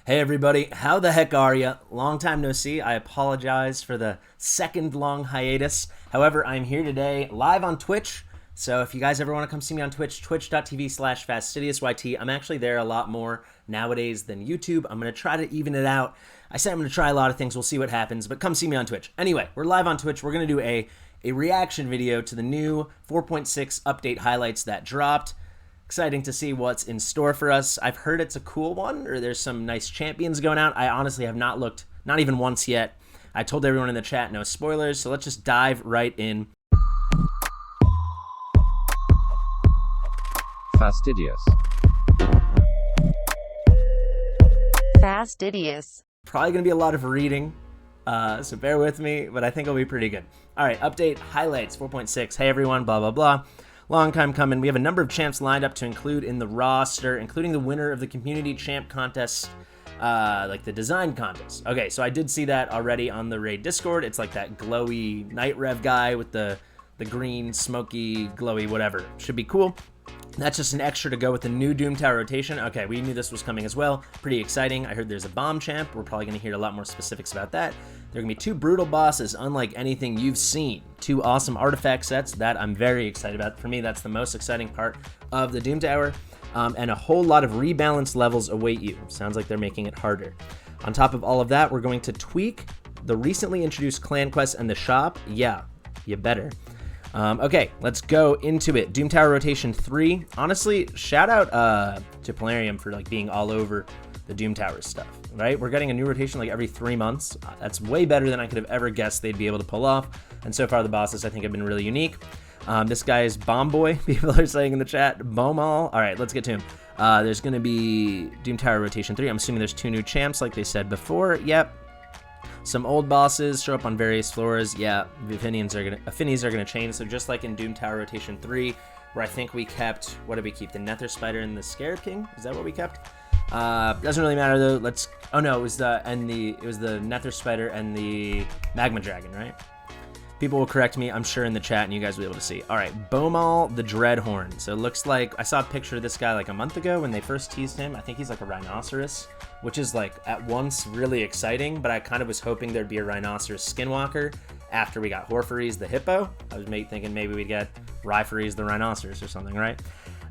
Hey everybody, how the heck are ya? Long time no see. I apologize for the second long hiatus. However, I'm here today live on Twitch. So if you guys ever want to come see me on Twitch, twitch.tv/FastidiousYT. I'm actually there a lot more nowadays than YouTube. I'm going to try to even it out. I said I'm going to try a lot of things. We'll see what happens, but come see me on Twitch. Anyway, we're live on Twitch. We're going to do a reaction video to the new 4.6 update highlights that dropped. Exciting to see what's in store for us. I've heard it's a cool one, or there's some nice champions going out. I honestly have not looked, not even once yet. I told everyone in the chat, no spoilers, so let's just dive right in. Fastidious. Fastidious. Probably going to be a lot of reading, so bear with me, but I think it'll be pretty good. All right, update highlights 4.6. Hey everyone, blah, blah, blah. Long time coming. We have a number of champs lined up to include in the roster, including the winner of the community champ contest, like the design contest. Okay, so I did see that already on the raid Discord. It's like that glowy night rev guy with the green, smoky, glowy, whatever. Should be cool. That's just an extra to go with the new Doom Tower rotation. Okay, we knew this was coming as well. Pretty exciting. I heard there's a bomb champ. We're probably going to hear a lot more specifics about that. There are going to be 2 brutal bosses, unlike anything you've seen. 2 awesome artifact sets that I'm very excited about. For me, that's the most exciting part of the Doom Tower. And a whole lot of rebalanced levels await you. Sounds like they're making it harder. On top of all of that, we're going to tweak the recently introduced clan quests and the shop. Yeah, you better. Okay, let's go into it. Doom Tower Rotation 3. Honestly, shout out to Polarium for like being all over the Doom Tower stuff, right? We're getting a new rotation like every 3 months. That's way better than I could have ever guessed they'd be able to pull off. And so far the bosses I think have been really unique. This guy is Bomb Boy, people are saying in the chat. Bommal. All right, let's get to him. There's going to be Doom Tower Rotation 3. I'm assuming there's 2 new champs like they said before. Yep. Some old bosses show up on various floors. Yeah, the affinities are gonna change. So just like in Doom Tower Rotation 3, where I think we kept, what did we keep? The Nether Spider and the Scarab King? Is that what we kept? Doesn't really matter though. Oh no, it was the Nether Spider and the Magma Dragon, right? People will correct me, I'm sure, in the chat, and you guys will be able to see. All right, Bommal the Dreadhorn. So it looks like, I saw a picture of this guy like a month ago when they first teased him. I think he's like a rhinoceros, which is like at once really exciting, but I kind of was hoping there'd be a rhinoceros skinwalker after we got Horpheries the hippo. I was thinking maybe we'd get Rypheries the rhinoceros or something, right?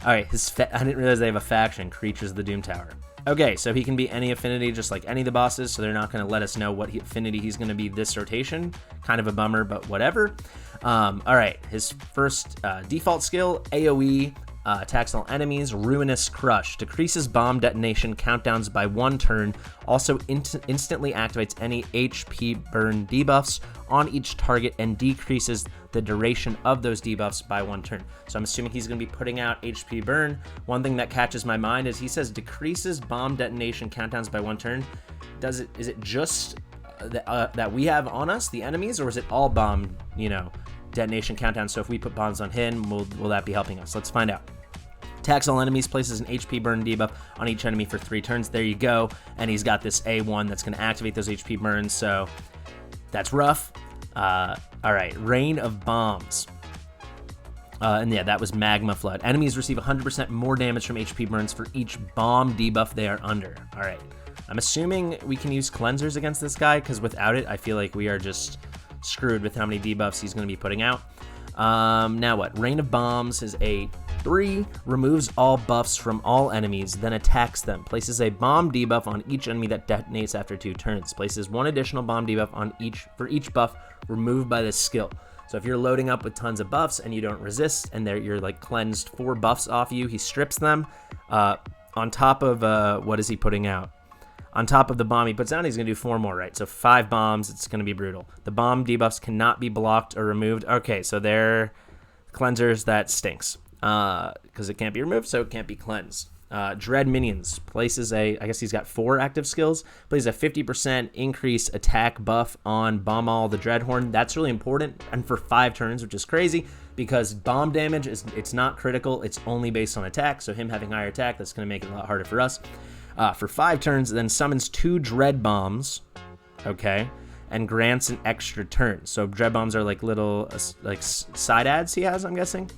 All right, I didn't realize they have a faction, Creatures of the Doom Tower. Okay, so he can be any affinity just like any of the bosses, so they're not going to let us know what affinity he's going to be this rotation. Kind of a bummer, but whatever. All right, his first default skill, AoE, attacks all enemies, Ruinous Crush. Decreases bomb detonation countdowns by 1 turn. Also instantly activates any HP burn debuffs on each target and decreases the duration of those debuffs by 1 turn. So I'm assuming he's going to be putting out HP burn. One thing that catches my mind is he says decreases bomb detonation countdowns by 1 turn. Is it just that we have on us, the enemies, or is it all bomb, detonation countdown? So if we put bombs on him, will that be helping us? Let's find out. Attacks all enemies, places an HP burn debuff on each enemy for 3 turns. There you go. And he's got this A1 that's going to activate those HP burns, so that's rough. All right, Rain of Bombs. And yeah, that was Magma Flood. Enemies receive 100% more damage from HP burns for each bomb debuff they are under. All right, I'm assuming we can use cleansers against this guy, because without it, I feel like we are just screwed with how many debuffs he's going to be putting out. Now what? Rain of Bombs is a 3, removes all buffs from all enemies, then attacks them. Places a bomb debuff on each enemy that detonates after 2 turns. Places 1 additional bomb debuff for each buff removed by this skill. So if you're loading up with tons of buffs and you don't resist, and you're like cleansed 4 buffs off you, he strips them. On top of, what is he putting out? On top of the bomb he puts down, he's going to do 4 more, right? So 5 bombs, it's going to be brutal. The bomb debuffs cannot be blocked or removed. Okay, so they're cleansers, that stinks. Because it can't be removed, so it can't be cleansed. Dread Minions places I guess he's got 4 active skills, plays a 50% increase attack buff on Bommal the Dreadhorn. That's really important, and for 5 turns, which is crazy, because bomb damage, it's not critical, it's only based on attack, so him having higher attack, that's going to make it a lot harder for us. For 5 turns, then summons 2 Dread Bombs, okay, and grants an extra turn. So Dread Bombs are like little, like side adds he has, I'm guessing.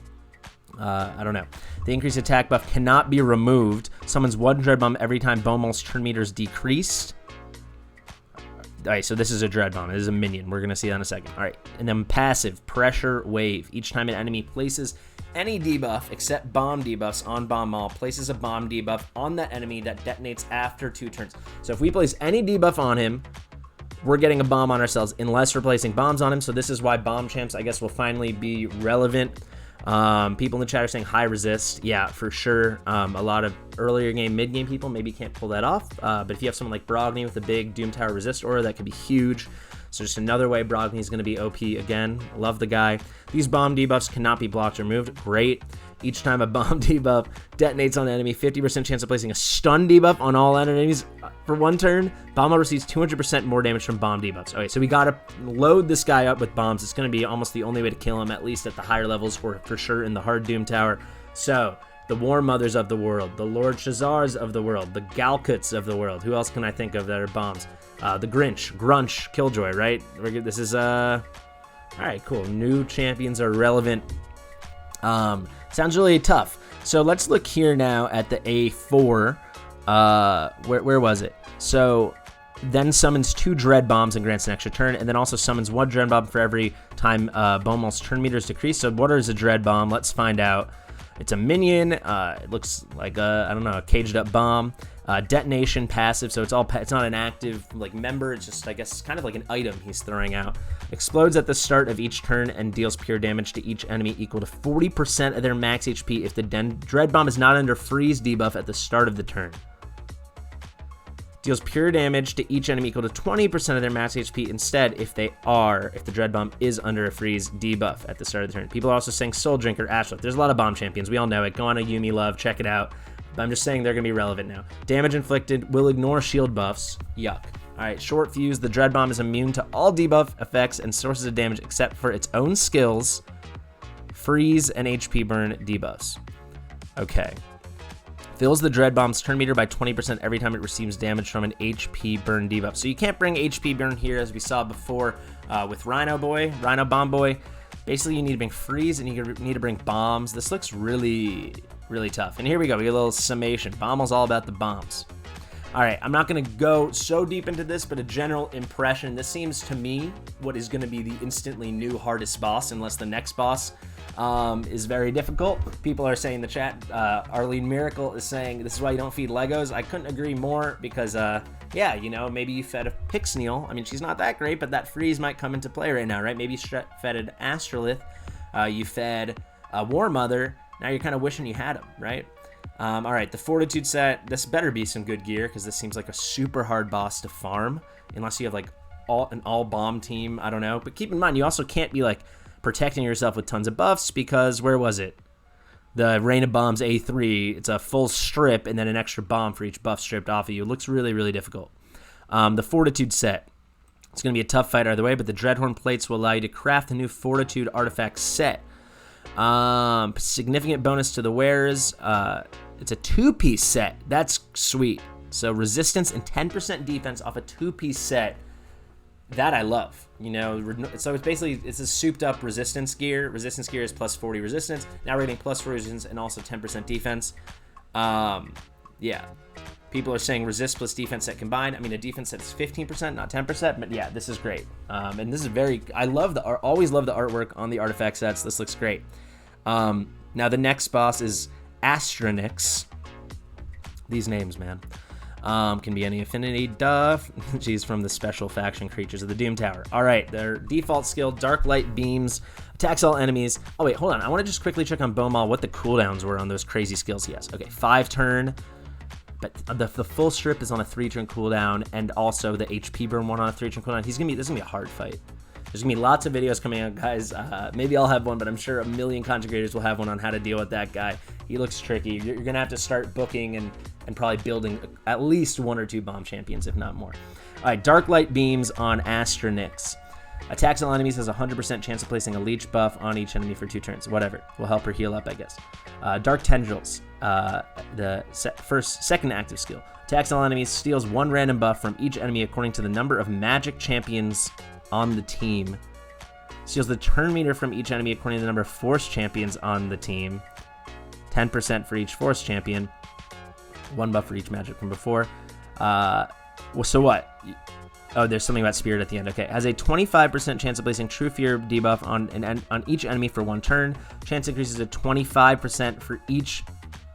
I don't know. The increased attack buff cannot be removed. Summons 1 Dread Bomb every time Bommal's turn meter is decreased. All right, so this is a Dread Bomb. This is a minion. We're going to see that in a second. All right, and then passive, Pressure Wave. Each time an enemy places any debuff except bomb debuffs on Bommal, places a bomb debuff on that enemy that detonates after 2 turns. So if we place any debuff on him, we're getting a bomb on ourselves unless we're placing bombs on him. So this is why bomb champs, I guess, will finally be relevant. People in the chat are saying high resist. Yeah, for sure. A lot of earlier game, mid game people maybe can't pull that off. But if you have someone like Brogni with a big Doom Tower resist aura, that could be huge. So just another way Brogni is going to be OP again. Love the guy. These bomb debuffs cannot be blocked or removed. Great. Each time a bomb debuff detonates on an enemy, 50% chance of placing a stun debuff on all enemies for 1 turn. Bommal receives 200% more damage from bomb debuffs. Okay, so we got to load this guy up with bombs. It's going to be almost the only way to kill him, at least at the higher levels, or for sure in the hard Doom Tower. So, the War Mothers of the world, the Lord Shazars of the world, the Galkuts of the world. Who else can I think of that are bombs? The Grinch, Grunch, Killjoy, right? This is, all right, cool. New champions are relevant. Sounds really tough. So let's look here now at the A4. Where was it? So then summons 2 Dread Bombs and grants an extra turn, and then also summons 1 Dread Bomb for every time Bommal's turn meter is decreased. So what is a Dread Bomb? Let's find out. It's a minion. It looks like I don't know, a caged up bomb. Detonation passive, so it's not an active like member. It's just, I guess, kind of like an item he's throwing out. Explodes at the start of each turn and deals pure damage to each enemy equal to 40% of their max HP if the Dread Bomb is not under freeze debuff at the start of the turn. Deals pure damage to each enemy equal to 20% of their max HP instead if the Dread Bomb is under a freeze debuff at the start of the turn. People are also saying Soul Drinker, Ashlift. There's a lot of bomb champions. We all know it. Go on to Yumi Love, check it out. But I'm just saying they're going to be relevant now. Damage inflicted will ignore shield buffs. Yuck. All right, short fuse. The Dread Bomb is immune to all debuff effects and sources of damage except for its own skills, freeze, and HP burn debuffs. Okay. Fills the Dread Bomb's turn meter by 20% every time it receives damage from an HP burn debuff. So you can't bring HP burn here, as we saw before with Rhino Bomb Boy. Basically, you need to bring freeze and you need to bring bombs. This looks really tough. And here we go. We get a little summation. Bommal's all about the bombs. All right, I'm not going to go so deep into this, but a general impression. This seems to me what is going to be the instantly new hardest boss, unless the next boss is very difficult. People are saying in the chat, Arlene Miracle is saying, this is why you don't feed Legos. I couldn't agree more because, yeah, you know, maybe you fed a Pixneal. I mean, she's not that great, but that freeze might come into play right now, right? Maybe you fed an Astrolith. You fed a War Mother. Now you're kind of wishing you had them, right? All right, the Fortitude set. This better be some good gear because this seems like a super hard boss to farm unless you have like an all bomb team. I don't know. But keep in mind, you also can't be like protecting yourself with tons of buffs because where was it? The Rain of Bombs A3. It's a full strip and then an extra bomb for each buff stripped off of you. It looks really difficult. The Fortitude set. It's going to be a tough fight either way, but the Dreadhorn plates will allow you to craft a new Fortitude artifact set. Significant bonus to the wearers. It's a 2-piece set. That's sweet. So resistance and 10% defense off a 2-piece set. That I love. You know, so it's basically, it's a souped up resistance gear. Resistance gear is plus 40 resistance. Now we're getting plus 40 resistance and also 10% defense. Yeah. People are saying resist plus defense set combined. I mean, a defense set is 15%, not 10%, but yeah, this is great. And this is I love always love the artwork on the artifact sets. This looks great. Now the next boss is Astanyx. These names, man. Can be any affinity, duff. She's from the special faction creatures of the Doom Tower. All right, their default skill, Dark Light Beams, attacks all enemies. Oh wait, hold on. I want to just quickly check on Bommal what the cooldowns were on those crazy skills he has. Okay, 5 turn. But the full strip is on a 3-turn cooldown, and also the HP burn one on a 3-turn cooldown. This is gonna be a hard fight. There's gonna be lots of videos coming out, guys. Maybe I'll have one, but I'm sure a million content creators will have one on how to deal with that guy. He looks tricky. You're gonna have to start booking and probably building at least 1 or 2 bomb champions, if not more. All right, Dark Light Beams on Astanyx. Attacks all enemies has a 100% chance of placing a leech buff on each enemy for 2 turns. Whatever. Will help her heal up, I guess. Dark Tendrils. The second active skill. Attacks all enemies, steals 1 random buff from each enemy according to the number of magic champions on the team. Steals the turn meter from each enemy according to the number of force champions on the team. 10% for each Force champion, 1 buff for each magic from before. Well, so what? Oh, there's something about Spirit at the end. Okay, has a 25% chance of placing True Fear debuff on each enemy for 1 turn. Chance increases to 25% for each.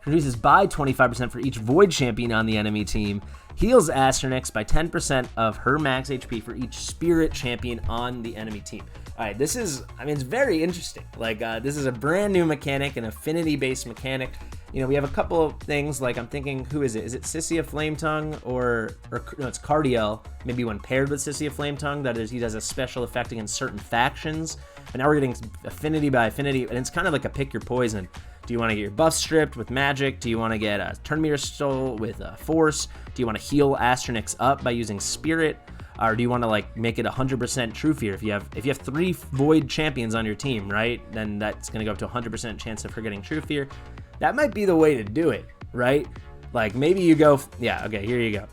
Reduces by 25% for each Void champion on the enemy team. Heals Astanyx by 10% of her max HP for each Spirit champion on the enemy team. All right, this is, I mean, it's very interesting. Like, this is a brand new mechanic, an affinity-based mechanic. You know, we have a couple of things, like I'm thinking, who is it? Is it Sissia Flametongue or no, it's Cardiel, maybe when paired with Sissia Flametongue, that is, he does a special effect against certain factions. And now we're getting affinity by affinity, and it's kind of like a pick your poison. Do you want to get your buff stripped with magic? Do you want to get a turn meter stole with force? Do you want to heal Astanyx up by using Spirit? Or do you want to like make it 100% True Fear? If you have 3 Void champions on your team, right? Then that's going to go up to 100% chance of her getting True Fear. That might be the way to do it, right? Like maybe you go, yeah, okay, here you go.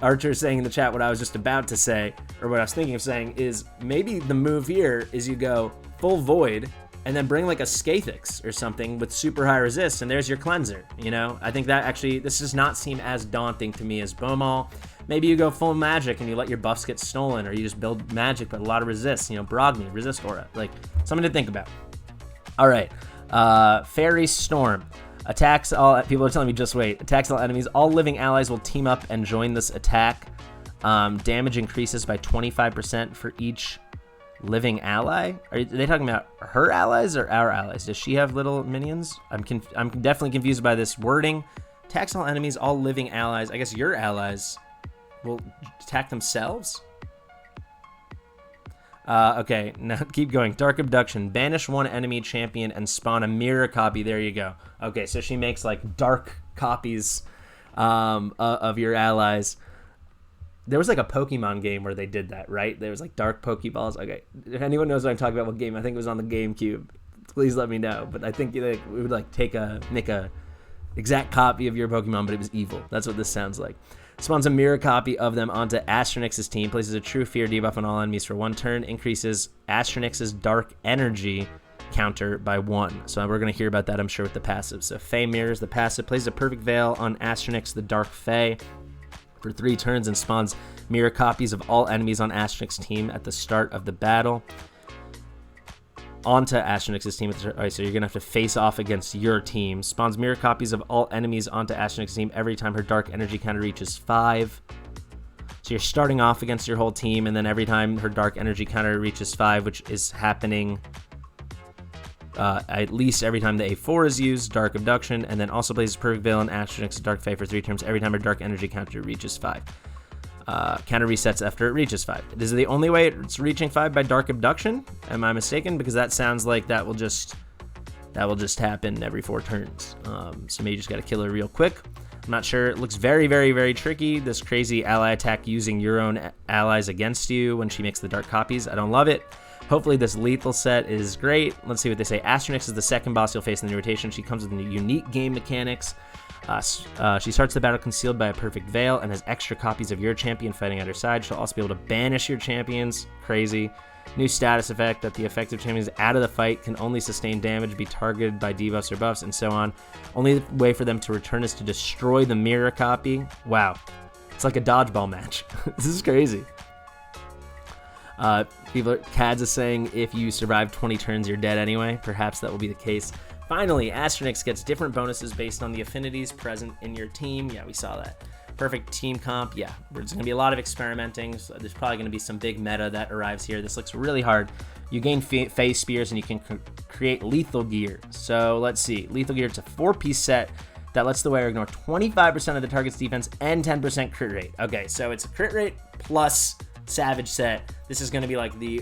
Archer saying in the chat what I was just about to say, or what I was thinking of saying, is maybe the move here is you go full Void and then bring like a Skathix or something with super high resist, and there's your cleanser, you know? I think that actually, this does not seem as daunting to me as Bommal. Maybe you go full magic and you let your buffs get stolen, or you just build magic but a lot of resist, you know, Brogni, resist aura, like something to think about. All right, Fairy Storm. Attacks all, people are telling me just wait. Attacks all enemies. All living allies will team up and join this attack. Damage increases by 25% for each living ally. Are they talking about her allies or our allies? Does she have little minions? I'm definitely confused by this wording. Attacks all enemies, all living allies. I guess your allies will attack themselves? Okay, now keep going. Dark Abduction. Banish 1 enemy champion and spawn a mirror copy. There you go. Okay, so she makes like dark copies of your allies. There was like a Pokemon game where they did that, right? There was like dark Pokeballs. Okay, if anyone knows what I'm talking about, what game, I think it was on the GameCube. Please let me know. But I think we would like make a exact copy of your Pokemon, but it was evil. That's what this sounds like. Spawns a mirror copy of them onto Astanyx's team. Places a True Fear debuff on all enemies for 1 turn. Increases Astanyx's Dark Energy counter by 1. So we're going to hear about that, I'm sure, with the passive. So Fae mirrors the passive. Places a Perfect Veil on Astanyx, the Dark Fae, for 3 turns, and spawns mirror copies of all enemies on Astanyx's team at the start of the battle. Onto Astanyx's team. All right, so you're going to have to face off against your team. Spawns mirror copies of all enemies onto Astanyx's team every time her Dark Energy counter reaches 5. So you're starting off against your whole team, and then every time her Dark Energy counter reaches 5, which is happening at least every time the A4 is used, Dark Abduction, and then also places Perfect Veil and Astanyx's Dark Fae for 3 turns every time her Dark Energy counter reaches 5. Counter resets after it reaches 5. Is it the only way it's reaching 5 by Dark Abduction? Am I mistaken? Because that sounds like that will just happen every 4 turns. So maybe you just got to kill her real quick. I'm not sure. It looks very, very, very tricky. This crazy ally attack using your own allies against you when she makes the dark copies. I don't love it. Hopefully this lethal set is great. Let's see what they say. Astanyx is the second boss you'll face in the new rotation. She comes with unique game mechanics. She starts the battle concealed by a Perfect Veil and has extra copies of your champion fighting at her side. She'll also be able to banish your champions. Crazy. New status effect that the effective champions out of the fight can only sustain damage, be targeted by debuffs or buffs, and so on. Only way for them to return is to destroy the mirror copy. Wow. It's like a dodgeball match. This is crazy. Cads is saying if you survive 20 turns, you're dead anyway. Perhaps that will be the case. Finally, Astanyx gets different bonuses based on the affinities present in your team. Yeah, we saw that. Perfect team comp. Yeah, there's going to be a lot of experimenting. So there's probably going to be some big meta that arrives here. This looks really hard. You gain Fae Spears and you can create Lethal Gear. So let's see. Lethal Gear, it's a 4-piece set that lets the wearer ignore 25% of the target's defense and 10% crit rate. Okay, so it's a crit rate plus Savage set. This is going to be like the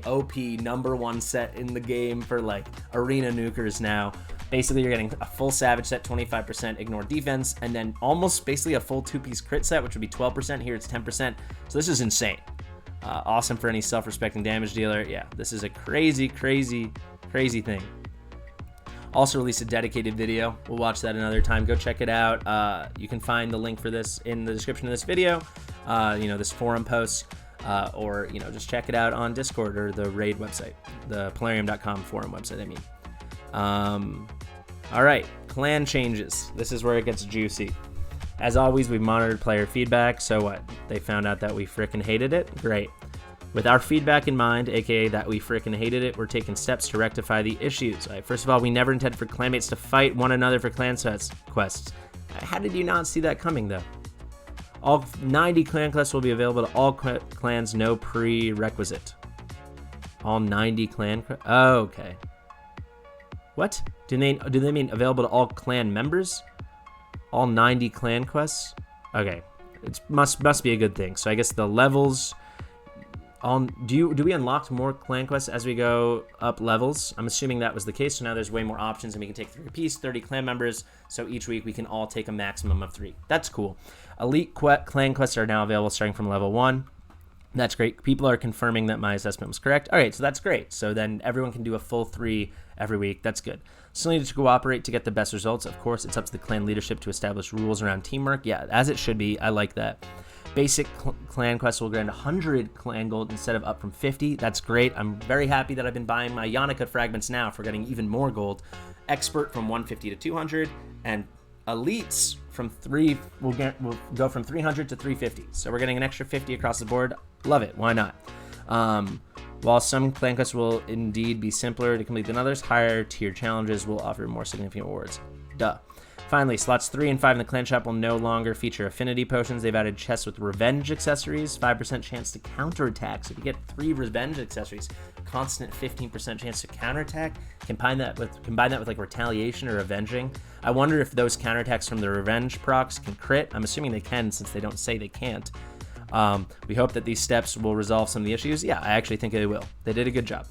OP #1 set in the game for like arena nukers now. Basically, you're getting a full Savage set, 25% ignore defense, and then almost basically a full 2-piece crit set, which would be 12%. Here it's 10%. So this is insane. Awesome for any self-respecting damage dealer. Yeah, this is a crazy, crazy, crazy thing. Also released a dedicated video. We'll watch that another time. Go check it out. You can find the link for this in the description of this video. This forum post. Or just check it out on Discord or the raid website, the Polarium.com forum website, I mean. All right, clan changes. This is where it gets juicy. As always, we've monitored player feedback. So what? They found out that we frickin' hated it? Great. With our feedback in mind, aka that we frickin' hated it, we're taking steps to rectify the issues. All right, first of all, we never intended for clanmates to fight one another for clan quests. How did you not see that coming, though? All 90 clan quests will be available to all clans, no prerequisite. All 90 clan oh, okay. What? Do they mean available to all clan members? All 90 clan quests? Okay. It must be a good thing. So I guess the levels... do we unlock more clan quests as we go up levels? I'm assuming that was the case, so now there's way more options, and we can take 3 apiece, 30 clan members, so each week we can all take a maximum of 3. That's cool. Elite clan quests are now available starting from level 1. That's great. People are confirming that my assessment was correct. All right, so that's great. So then everyone can do a full 3 every week. That's good. Still need to cooperate to get the best results. Of course, it's up to the clan leadership to establish rules around teamwork. Yeah, as it should be. I like that. Basic clan quests will grant 100 clan gold instead of up from 50. That's great. I'm very happy that I've been buying my Yannicka fragments now for getting even more gold. Expert from 150 to 200, and elites from 3 will go from 300 to 350. So we're getting an extra 50 across the board. Love it. Why not? While some clan quests will indeed be simpler to complete than others, higher tier challenges will offer more significant rewards. Duh. Finally, slots 3 and 5 in the clan shop will no longer feature affinity potions. They've added chests with revenge accessories, 5% chance to counterattack. So if you get 3 revenge accessories, constant 15% chance to counterattack. Combine that with like retaliation or avenging. I wonder if those counterattacks from the revenge procs can crit. I'm assuming they can, since they don't say they can't. We hope that these steps will resolve some of the issues. Yeah, I actually think they will. They did a good job.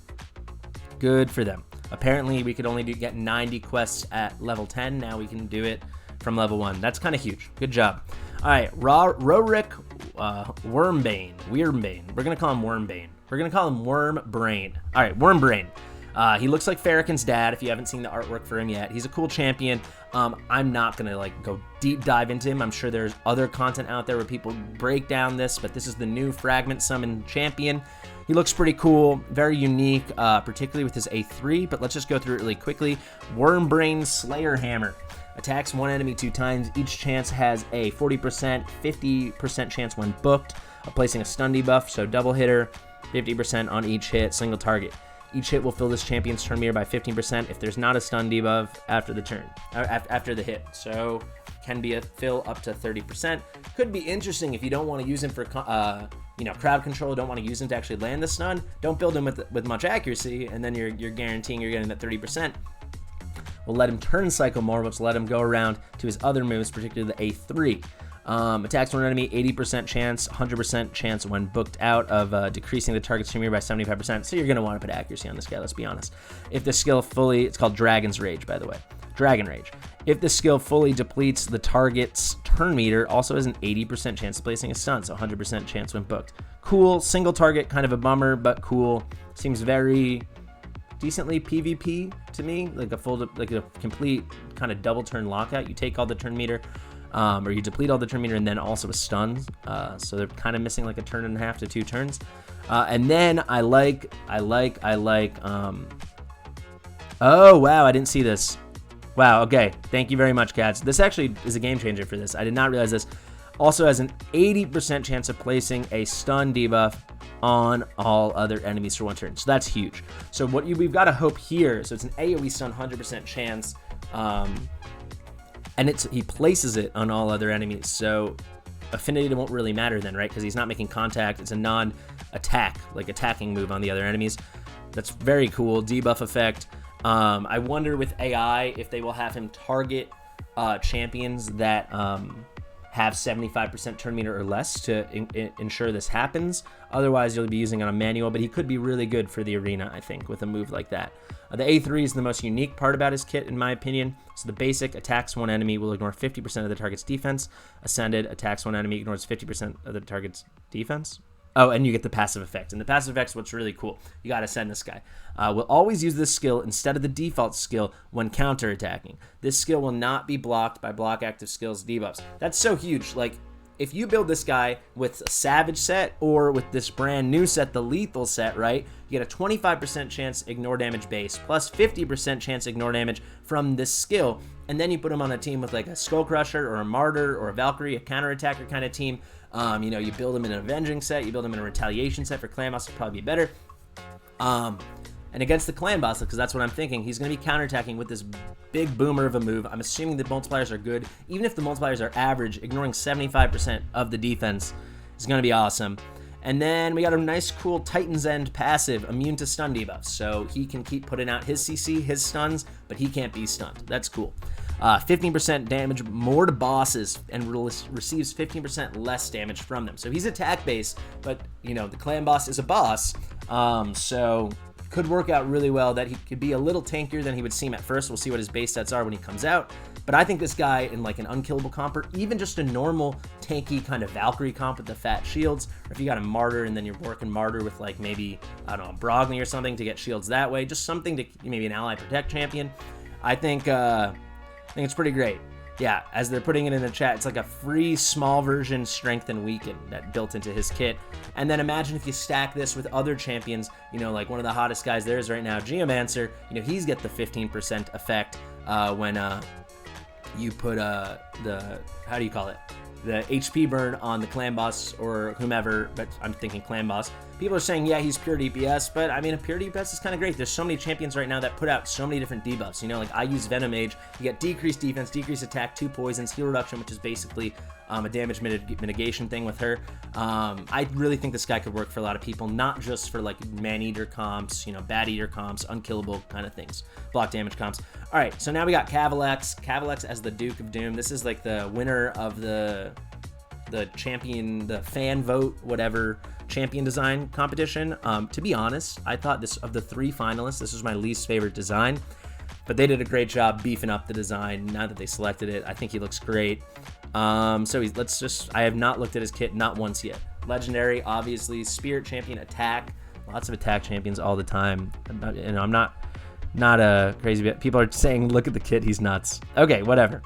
Good for them. Apparently, we could only get 90 quests at level 10. Now we can do it from level 1. That's kind of huge. Good job. All right, Roric Wormbane. We're going to call him Wormbane. We're going to call him Wormbrain. All right, Wormbrain. He looks like Farrakhan's dad, if you haven't seen the artwork for him yet. He's a cool champion. I'm not going to go deep dive into him. I'm sure there's other content out there where people break down this, but this is the new Fragment Summon champion. He looks pretty cool, very unique, particularly with his A3, but let's just go through it really quickly. Wormbrain Slayer Hammer. Attacks one enemy 2 times. Each chance has a 40%, 50% chance when booked of placing a stun debuff, so double hitter, 50% on each hit, single target. Each hit will fill this champion's turn meter by 15% if there's not a stun debuff after the turn, after the hit. So can be a fill up to 30%. Could be interesting if you don't want to use him for crowd control, don't want to use him to actually land the stun. Don't build him with much accuracy, and then you're guaranteeing you're getting that 30%. We'll let him turn cycle more, which will let him go around to his other moves, particularly the A3. Attacks one enemy, 80% chance, 100% chance when booked out of decreasing the target's turn meter by 75%. So you're going to want to put accuracy on this guy, let's be honest. If the skill it's called Dragon's Rage, by the way. Dragon Rage. If the skill fully depletes the target's turn meter, also has an 80% chance of placing a stun, so 100% chance when booked. Cool, single target, kind of a bummer, but cool. Seems very decently PvP to me, like a complete kind of double turn lockout. You take all the turn meter, or you deplete all the turn meter and then also a stun. So they're kind of missing like a turn and a half to 2 turns. And then I like. Oh wow, I didn't see this. Wow, okay. Thank you very much, cats. This actually is a game changer for this. I did not realize this. Also has an 80% chance of placing a stun debuff on all other enemies for 1 turn. So that's huge. So what we've got to hope here, so it's an AoE stun 100% chance, and he places it on all other enemies. So affinity won't really matter then, right? Because he's not making contact. It's a non-attack, like attacking move on the other enemies. That's very cool. Debuff effect. I wonder with AI if they will have him target champions that have 75% turn meter or less to ensure this happens. Otherwise, you'll be using it on manual, but he could be really good for the arena, I think, with a move like that. The A3 is the most unique part about his kit, in my opinion. So the basic attacks one enemy will ignore 50% of the target's defense. Ascended attacks one enemy, ignores 50% of the target's defense. Oh, and you get the passive effect. And the passive effect's what's really cool. You gotta send this guy. We'll always use this skill instead of the default skill when counterattacking. This skill will not be blocked by block active skills debuffs. That's so huge. Like, if you build this guy with a Savage set or with this brand new set, the Lethal set, right? You get a 25% chance ignore damage base plus 50% chance ignore damage from this skill. and then you put him on a team with like a Skull Crusher or a Martyr or a Valkyrie, a counterattacker kind of team. You know, you build him in an Avenging set, you build him in a Retaliation set for Clan Boss, would probably be better. And against the Clan Boss, because that's what I'm thinking, he's going to be counterattacking with this big boomer of a move. I'm assuming the multipliers are good. Even if the multipliers are average, ignoring 75% of the defense is going to be awesome. And then we got a nice, cool Titan's End passive, immune to stun debuffs. So he can keep putting out his CC, his stuns, but he can't be stunned. That's cool. 15% damage more to bosses and receives 15% less damage from them. So he's attack based, but you know, the Clan Boss is a boss. So could work out really well that he could be a little tankier than he would seem at first. We'll see what his base stats are when he comes out. But I think this guy in like an unkillable comp, or even just a normal tanky kind of Valkyrie comp with the fat shields, or if you got a Martyr and then you're working Martyr with like maybe, I don't know, Brogni or something to get shields that way, just something to maybe an ally protect champion. I think it's pretty great. Yeah, as they're putting it in the chat, it's like a free small version strength and weaken that built into his kit. And then imagine if you stack this with other champions, you know, like one of the hottest guys there is right now, Geomancer. You know, he's got the 15% effect when you put the, how do you call it? The HP burn on the Clan Boss or whomever, but I'm thinking Clan Boss. People are saying, yeah, he's pure DPS, but I mean, a pure DPS is kind of great. There's so many champions right now that put out so many different debuffs. You know, like I use Venom Mage. You get decreased defense, decreased attack, 2 poisons, heal reduction, which is basically a damage mitigation thing with her. I really think this guy could work for a lot of people, not just for like man-eater comps, you know, bad-eater comps, unkillable kind of things, block damage comps. All right, so now we got Kalvalax. Kalvalax as the Duke of Doom. This is like the winner of the champion, the fan vote, whatever, champion design competition. To be honest, I thought this, of the 3 finalists, this was my least favorite design, but they did a great job beefing up the design now that they selected it. I think he looks great. So I have not looked at his kit, not once yet. Legendary, obviously, Spirit Champion, attack, lots of attack champions all the time. And I'm not a crazy bit. People are saying, look at the kit, he's nuts. Okay, whatever.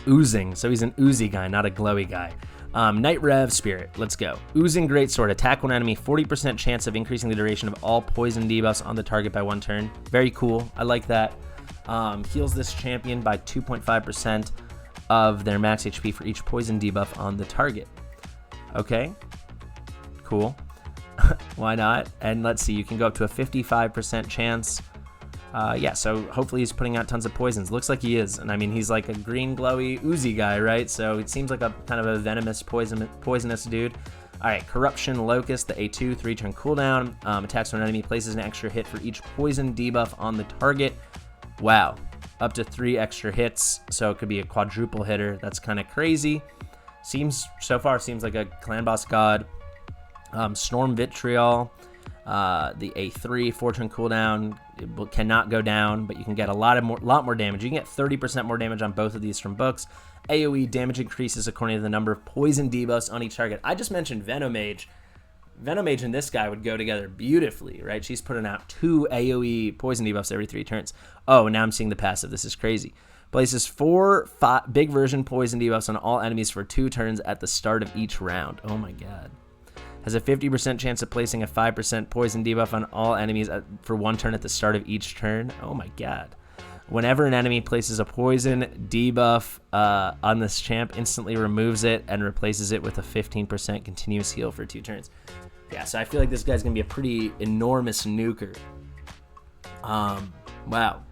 Oozing, so he's an oozy guy, not a glowy guy. Night Rev Spirit, let's go. Oozing Greatsword, attack one enemy, 40% chance of increasing the duration of all poison debuffs on the target by 1 turn. Very cool, I like that. Heals this champion by 2.5% of their max HP for each poison debuff on the target. Okay, cool. Why not? And let's see, you can go up to a 55% chance. Yeah, so hopefully he's putting out tons of poisons. Looks like he is. And I mean, he's like a green, glowy, oozy guy, right? So it seems like a kind of a venomous, poisonous dude. All right, Corruption Locust, the A2, 3-turn cooldown. Attacks when an enemy places an extra hit for each poison debuff on the target. Wow, up to 3 extra hits. So it could be a quadruple hitter. That's kind of crazy. So far seems like a Clan Boss god. Storm Vitriol. The A3, 4-turn cooldown, it cannot go down, but you can get a lot more damage. You can get 30% more damage on both of these from books. AoE damage increases according to the number of poison debuffs on each target. I just mentioned Venom Mage. Venom Mage and this guy would go together beautifully, right? She's putting out 2 AoE poison debuffs every 3 turns. Oh, now I'm seeing the passive. This is crazy. Places 4 big version poison debuffs on all enemies for 2 turns at the start of each round. Oh my god. Has a 50% chance of placing a 5% poison debuff on all enemies for 1 turn at the start of each turn. Oh my god. Whenever an enemy places a poison debuff on this champ, instantly removes it and replaces it with a 15% continuous heal for 2 turns. Yeah, so I feel like this guy's going to be a pretty enormous nuker. Wow.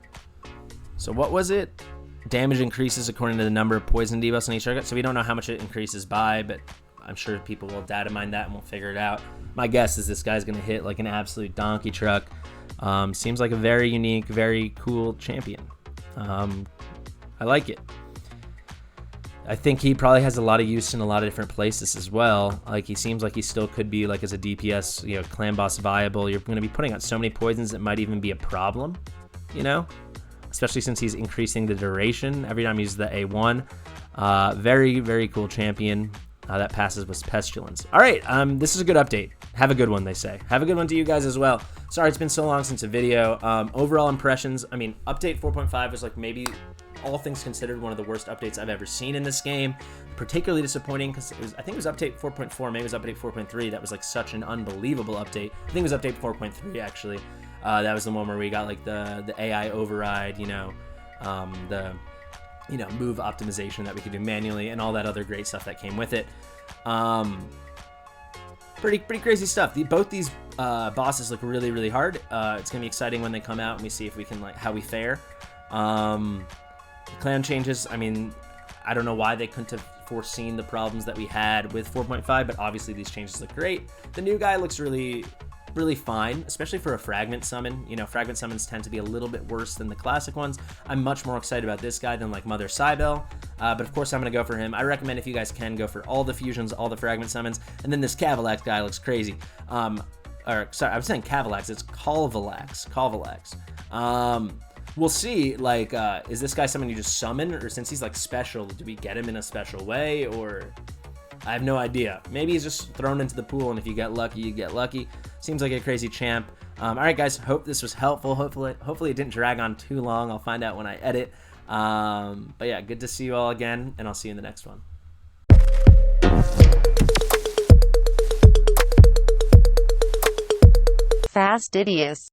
So what was it? Damage increases according to the number of poison debuffs on each target. So we don't know how much it increases by, but I'm sure people will data mine that and we'll figure it out. My guess is this guy's going to hit like an absolute donkey truck. Seems like a very unique, very cool champion. I like it. I think he probably has a lot of use in a lot of different places as well. Like he seems like he still could be like as a DPS, you know, Clan Boss viable. You're going to be putting out so many poisons it might even be a problem, you know? Especially since he's increasing the duration every time he uses the A1. Very, very cool champion. That passes with Pestilence. All right, this is a good update. Have a good one, they say. Have a good one to you guys as well. Sorry, it's been so long since a video. Overall impressions, I mean, update 4.5 was like maybe, all things considered, one of the worst updates I've ever seen in this game. Particularly disappointing because I think it was update 4.4, maybe it was update 4.3. That was like such an unbelievable update. I think it was update 4.3 actually. That was the one where we got like the AI override, you know, the move optimization that we could do manually, and all that other great stuff that came with it. Pretty crazy stuff. Both these bosses look really, really hard. It's gonna be exciting when they come out and we see if we can how we fare. Clan changes, I mean, I don't know why they couldn't have foreseen the problems that we had with 4.5, but obviously these changes look great. The new guy looks really fine, especially for a fragment summon. Fragment summons tend to be a little bit worse than the classic ones. I'm much more excited about this guy than like Mother Cybele, but of course I'm gonna go for him. I recommend, if you guys can, go for all the fusions, all the fragment summons, and then this Kalvalax guy looks crazy. Or sorry, I'm saying Kalvalax, it's Kalvalax. We'll see, is this guy someone you just summon, or since he's special, do we get him in a special way, or I have no idea. Maybe he's just thrown into the pool, and if you get lucky, you get lucky. Seems like a crazy champ. All right, guys, hope this was helpful. Hopefully it didn't drag on too long. I'll find out when I edit. But yeah, good to see you all again, and I'll see you in the next one. Fastidious.